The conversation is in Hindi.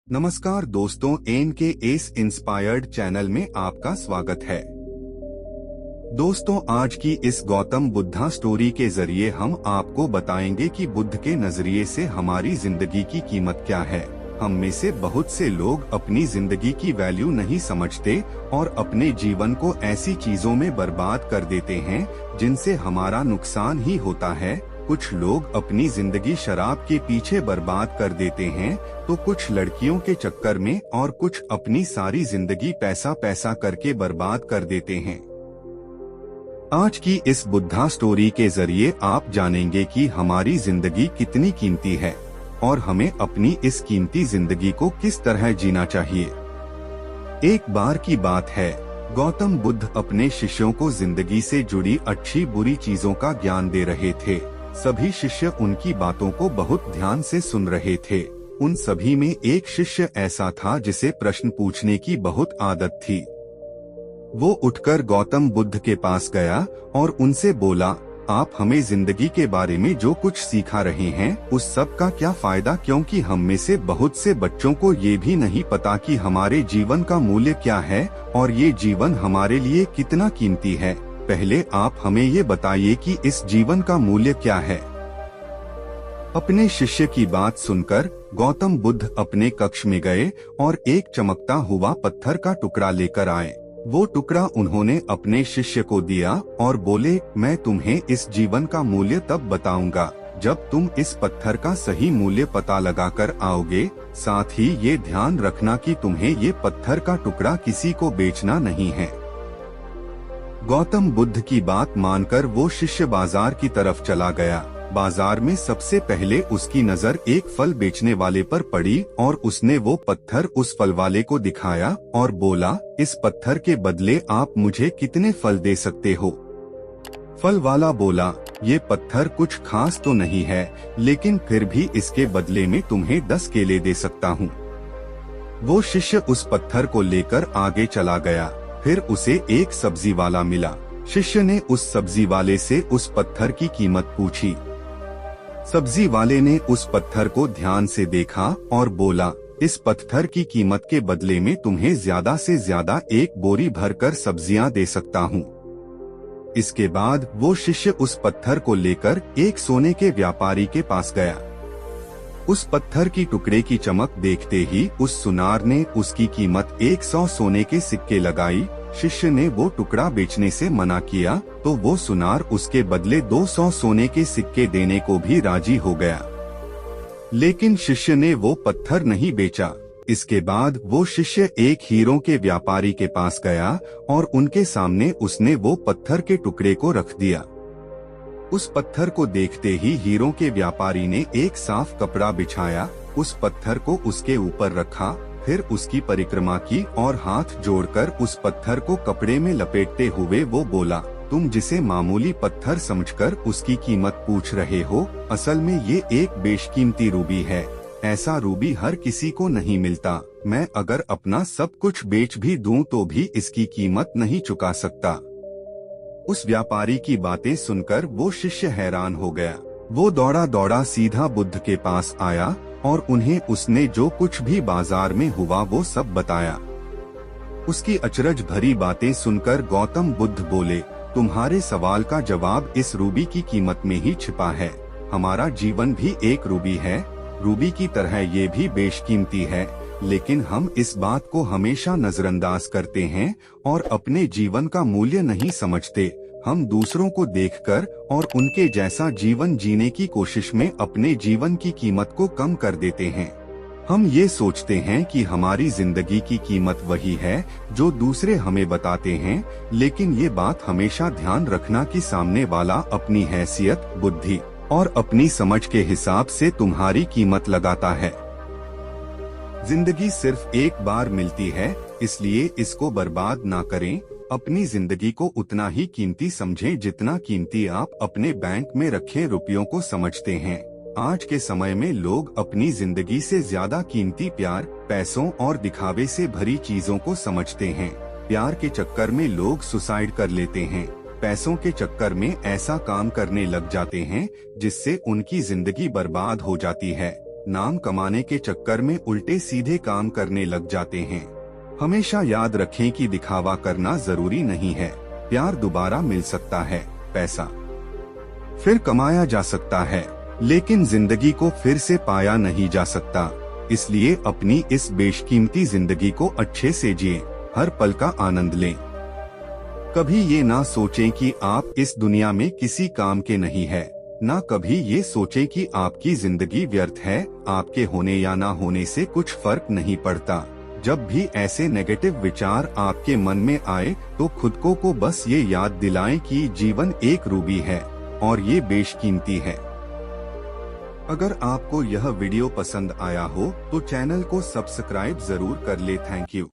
नमस्कार दोस्तों, एस इंस्पायर्ड चैनल में आपका स्वागत है। दोस्तों, आज की इस गौतम बुद्धा स्टोरी के जरिए हम आपको बताएंगे कि बुद्ध के नजरिए से हमारी जिंदगी की कीमत क्या है। हम में से बहुत से लोग अपनी जिंदगी की वैल्यू नहीं समझते और अपने जीवन को ऐसी चीजों में बर्बाद कर देते हैं जिनसे हमारा नुकसान ही होता है। कुछ लोग अपनी जिंदगी शराब के पीछे बर्बाद कर देते हैं, तो कुछ लड़कियों के चक्कर में और कुछ अपनी सारी जिंदगी पैसा पैसा करके बर्बाद कर देते हैं। आज की इस बुद्धा स्टोरी के जरिए आप जानेंगे कि हमारी जिंदगी कितनी कीमती है और हमें अपनी इस कीमती जिंदगी को किस तरह जीना चाहिए। एक बार की बात है, गौतम बुद्ध अपने शिष्यों को जिंदगी से जुड़ी अच्छी बुरी चीजों का ज्ञान दे रहे थे। सभी शिष्य उनकी बातों को बहुत ध्यान से सुन रहे थे। उन सभी में एक शिष्य ऐसा था जिसे प्रश्न पूछने की बहुत आदत थी। वो उठकर गौतम बुद्ध के पास गया और उनसे बोला, आप हमें जिंदगी के बारे में जो कुछ सिखा रहे हैं उस सब का क्या फायदा, क्योंकि हम में से बहुत से बच्चों को ये भी नहीं पता कि हमारे जीवन का मूल्य क्या है और ये जीवन हमारे लिए कितना कीमती है। पहले आप हमें ये बताइए कि इस जीवन का मूल्य क्या है। अपने शिष्य की बात सुनकर गौतम बुद्ध अपने कक्ष में गए और एक चमकता हुआ पत्थर का टुकड़ा लेकर आए। वो टुकड़ा उन्होंने अपने शिष्य को दिया और बोले, मैं तुम्हें इस जीवन का मूल्य तब बताऊंगा जब तुम इस पत्थर का सही मूल्य पता लगाकर आओगे। साथ ही ये ध्यान रखना कि तुम्हें ये पत्थर का टुकड़ा किसी को बेचना नहीं है। गौतम बुद्ध की बात मानकर वो शिष्य बाजार की तरफ चला गया। बाजार में सबसे पहले उसकी नजर एक फल बेचने वाले पर पड़ी और उसने वो पत्थर उस फल वाले को दिखाया और बोला, इस पत्थर के बदले आप मुझे कितने फल दे सकते हो। फल वाला बोला, ये पत्थर कुछ खास तो नहीं है, लेकिन फिर भी इसके बदले में तुम्हें 10 केले दे सकता हूँ। वो शिष्य उस पत्थर को लेकर आगे चला गया। फिर उसे एक सब्जी वाला मिला। शिष्य ने उस सब्जी वाले से उस पत्थर की कीमत पूछी। सब्जी वाले ने उस पत्थर को ध्यान से देखा और बोला, इस पत्थर की कीमत के बदले में तुम्हें ज्यादा से ज्यादा एक बोरी भरकर सब्जियां दे सकता हूँ। इसके बाद वो शिष्य उस पत्थर को लेकर एक सोने के व्यापारी के पास गया। उस पत्थर की टुकड़े की चमक देखते ही उस सुनार ने उसकी कीमत 100 सोने के सिक्के लगाई। शिष्य ने वो टुकड़ा बेचने से मना किया तो वो सुनार उसके बदले 200 सोने के सिक्के देने को भी राजी हो गया, लेकिन शिष्य ने वो पत्थर नहीं बेचा। इसके बाद वो शिष्य एक हीरों के व्यापारी के पास गया और उनके सामने उसने वो पत्थर के टुकड़े को रख दिया। उस पत्थर को देखते ही हीरों के व्यापारी ने एक साफ कपड़ा बिछाया, उस पत्थर को उसके ऊपर रखा, फिर उसकी परिक्रमा की और हाथ जोड़कर उस पत्थर को कपड़े में लपेटते हुए वो बोला, तुम जिसे मामूली पत्थर समझकर उसकी कीमत पूछ रहे हो, असल में ये एक बेशकीमती रूबी है। ऐसा रूबी हर किसी को नहीं मिलता। मैं अगर अपना सब कुछ बेच भी दूं तो भी इसकी कीमत नहीं चुका सकता। उस व्यापारी की बातें सुनकर वो शिष्य हैरान हो गया। वो दौड़ा दौड़ा सीधा बुद्ध के पास आया और उन्हें उसने जो कुछ भी बाजार में हुआ वो सब बताया। उसकी अचरज भरी बातें सुनकर गौतम बुद्ध बोले, तुम्हारे सवाल का जवाब इस रूबी की कीमत में ही छिपा है। हमारा जीवन भी एक रूबी है। रूबी की तरह ये भी बेशकीमती है, लेकिन हम इस बात को हमेशा नजरअंदाज करते हैं और अपने जीवन का मूल्य नहीं समझते। हम दूसरों को देखकर और उनके जैसा जीवन जीने की कोशिश में अपने जीवन की कीमत को कम कर देते हैं। हम ये सोचते हैं कि हमारी जिंदगी की कीमत वही है जो दूसरे हमें बताते हैं, लेकिन ये बात हमेशा ध्यान रखना कि सामने वाला अपनी हैसियत, बुद्धि और अपनी समझ के हिसाब से तुम्हारी कीमत लगाता है। जिंदगी सिर्फ एक बार मिलती है, इसलिए इसको बर्बाद ना करें। अपनी जिंदगी को उतना ही कीमती समझें जितना कीमती आप अपने बैंक में रखे रुपयों को समझते हैं। आज के समय में लोग अपनी जिंदगी से ज्यादा कीमती प्यार, पैसों और दिखावे से भरी चीजों को समझते हैं। प्यार के चक्कर में लोग सुसाइड कर लेते हैं। पैसों के चक्कर में ऐसा काम करने लग जाते हैं जिससे उनकी जिंदगी बर्बाद हो जाती है। नाम कमाने के चक्कर में उल्टे सीधे काम करने लग जाते हैं। हमेशा याद रखें कि दिखावा करना जरूरी नहीं है। प्यार दोबारा मिल सकता है, पैसा फिर कमाया जा सकता है, लेकिन जिंदगी को फिर से पाया नहीं जा सकता। इसलिए अपनी इस बेशकीमती जिंदगी को अच्छे से जिएं, हर पल का आनंद लें। कभी ये ना सोचें कि आप इस दुनिया में किसी काम के नहीं है, ना कभी ये सोचें कि आपकी जिंदगी व्यर्थ है। आपके होने या ना होने से कुछ फर्क नहीं पड़ता। जब भी ऐसे नेगेटिव विचार आपके मन में आए तो खुद को बस ये याद दिलाएं कि जीवन एक रूबी है और ये बेशकीमती है। अगर आपको यह वीडियो पसंद आया हो तो चैनल को सब्सक्राइब जरूर कर ले। Thank you.